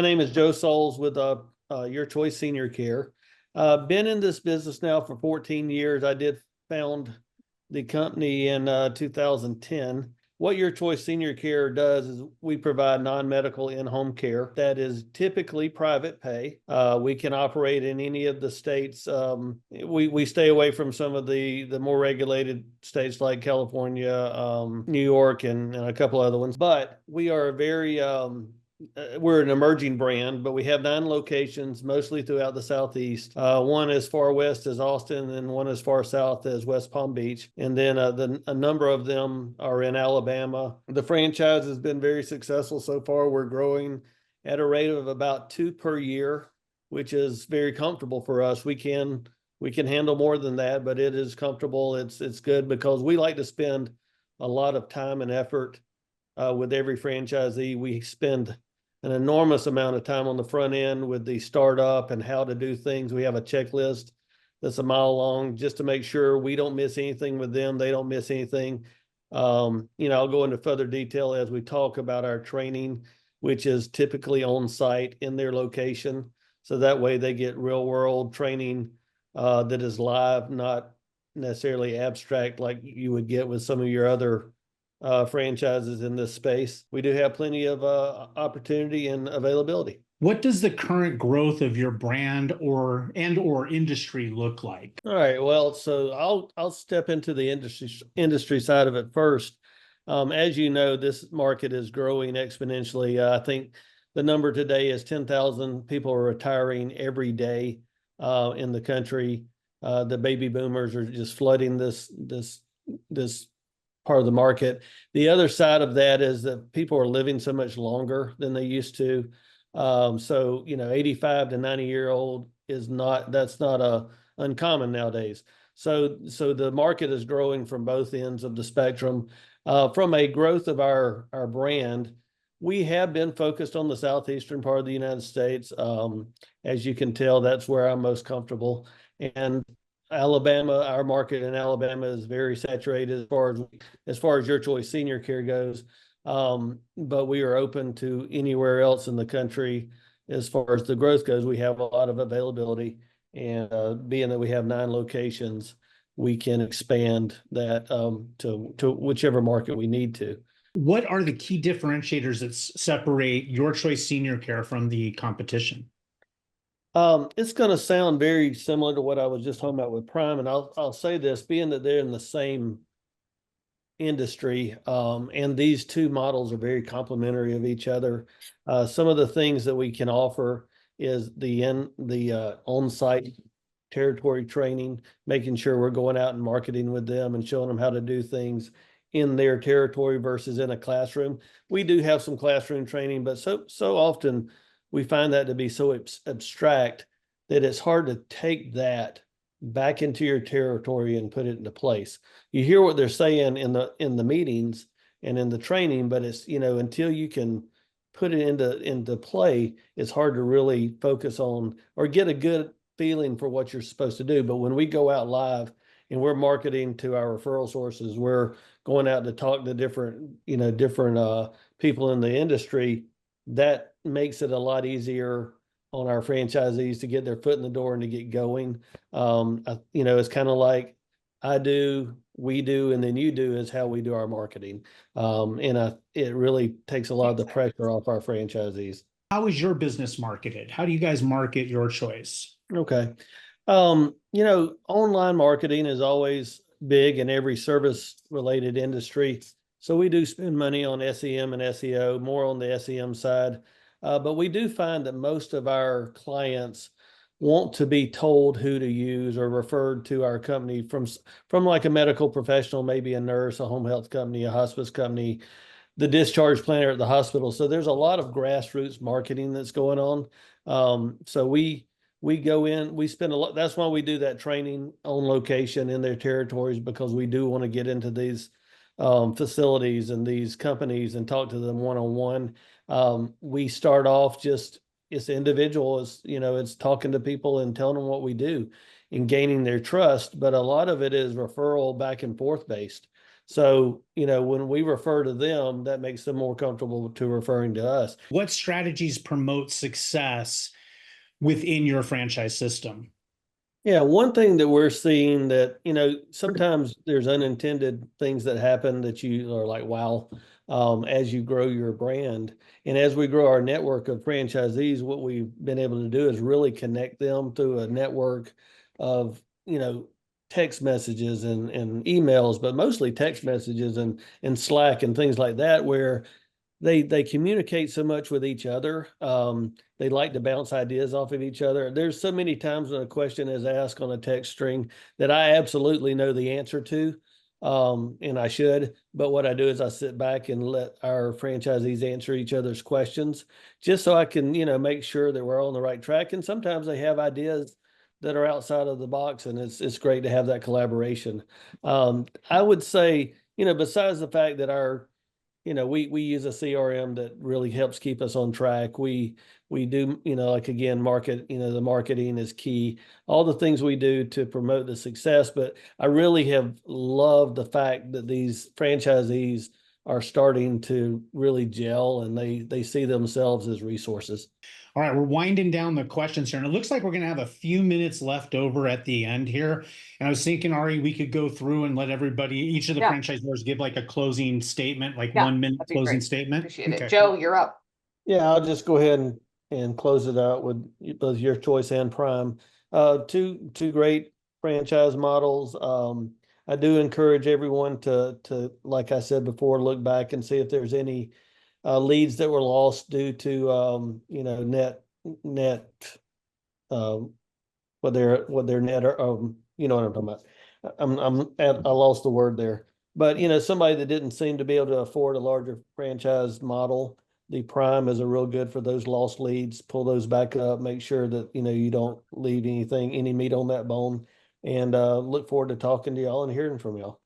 My name is Joe Souls with Your Choice Senior Care. Been in this business now for 14 years. I did found the company in 2010. What Your Choice Senior Care does is we provide non-medical in-home care that is typically private pay. We can operate in any of the states. We stay away from some of the more regulated states like California, New York, and a couple other ones. But we are very we're an emerging brand, but we have 9 locations, mostly throughout the Southeast. One as far west as Austin, and one as far south as West Palm Beach. And then a number of them are in Alabama. The franchise has been very successful so far. We're growing at a rate of about 2 per year, which is very comfortable for us. We can handle more than that, but it is comfortable. It's good because we like to spend a lot of time and effort with every franchisee. We spend an enormous amount of time on the front end with the startup and how to do things. We have a checklist that's a mile long just to make sure we don't miss anything with them. They don't miss anything. I'll go into further detail as we talk about our training, which is typically on site in their location. So that way they get real world training that is live, not necessarily abstract like you would get with some of your other franchises in this space. We do have plenty of opportunity and availability. What does the current growth of your brand or industry look like? All right. Well, so I'll step into the industry side of it first. As you know, this market is growing exponentially. I think the number today is 10,000 people are retiring every day in the country. The baby boomers are just flooding this part of the market. The other side of that is that people are living so much longer than they used to. 85 to 90-year-old that's not uncommon nowadays. So the market is growing from both ends of the spectrum. From a growth of our brand, we have been focused on the southeastern part of the United States. As you can tell, that's where I'm most comfortable. And Alabama, our market in Alabama is very saturated as far as Your Choice Senior Care goes. But we are open to anywhere else in the country as far as the growth goes. We have a lot of availability, and being that we have 9 locations, we can expand that to whichever market we need to. What are the key differentiators that separate Your Choice Senior Care from the competition? It's going to sound very similar to what I was just talking about with Prime, and I'll say this, being that they're in the same industry, and these two models are very complementary of each other. Some of the things that we can offer is the on-site territory training, making sure we're going out and marketing with them and showing them how to do things in their territory versus in a classroom. We do have some classroom training, but so often we find that to be so abstract that it's hard to take that back into your territory and put it into place. You hear what they're saying in the meetings and in the training, but it's, until you can put it into play, it's hard to really focus on or get a good feeling for what you're supposed to do. But when we go out live and we're marketing to our referral sources, we're going out to talk to different people in the industry. That makes it a lot easier on our franchisees to get their foot in the door and to get going. It's kind of like I do, we do, and then you do is how we do our marketing. It really takes a lot of the pressure off our franchisees. How is your business marketed? How do you guys market Your Choice? Okay. Online marketing is always big in every service related industry. So we do spend money on SEM and SEO, more on the SEM side. But we do find that most of our clients want to be told who to use or referred to our company from like a medical professional, maybe a nurse, a home health company, a hospice company, the discharge planner at the hospital. So there's a lot of grassroots marketing that's going on. So we go in, we spend a lot. That's why we do that training on location in their territories, because we do want to get into these facilities and these companies and talk to them one-on-one. We start off it's individual, it's talking to people and telling them what we do and gaining their trust. But a lot of it is referral back and forth based. So, when we refer to them, that makes them more comfortable to referring to us. What strategies promote success within your franchise system? Yeah, one thing that we're seeing that, sometimes there's unintended things that happen that you are like, wow, as you grow your brand. And as we grow our network of franchisees, what we've been able to do is really connect them through a network of, text messages and emails, but mostly text messages and Slack and things like that, where they communicate so much with each other. They like to bounce ideas off of each other. There's so many times when a question is asked on a text string that I absolutely know the answer to, and I should. But what I do is I sit back and let our franchisees answer each other's questions, just so I can, make sure that we're on the right track. And sometimes they have ideas that are outside of the box, and it's great to have that collaboration. I would say, besides the fact that we use a CRM that really helps keep us on track. We do, like again, the marketing is key. All the things we do to promote the success, but I really have loved the fact that these franchisees are starting to really gel and they see themselves as resources. All right, we're winding down the questions here, and it looks like we're going to have a few minutes left over at the end here. And I was thinking, Ari, we could go through and let everybody, each of the Yeah. franchisors, give like a closing statement, like Yeah, 1 minute that'd be closing great. statement. Appreciate it. Okay. Joe, you're up. Yeah, I'll just go ahead and close it out with both Your Choice and Prime. Two great franchise models. I do encourage everyone to, like I said before, look back and see if there's any leads that were lost due to net what their net are, you know what I'm talking about. I lost the word there. But somebody that didn't seem to be able to afford a larger franchise model, the Prime is a real good for those lost leads. Pull those back up, make sure that you don't leave any meat on that bone. And look forward to talking to y'all and hearing from y'all.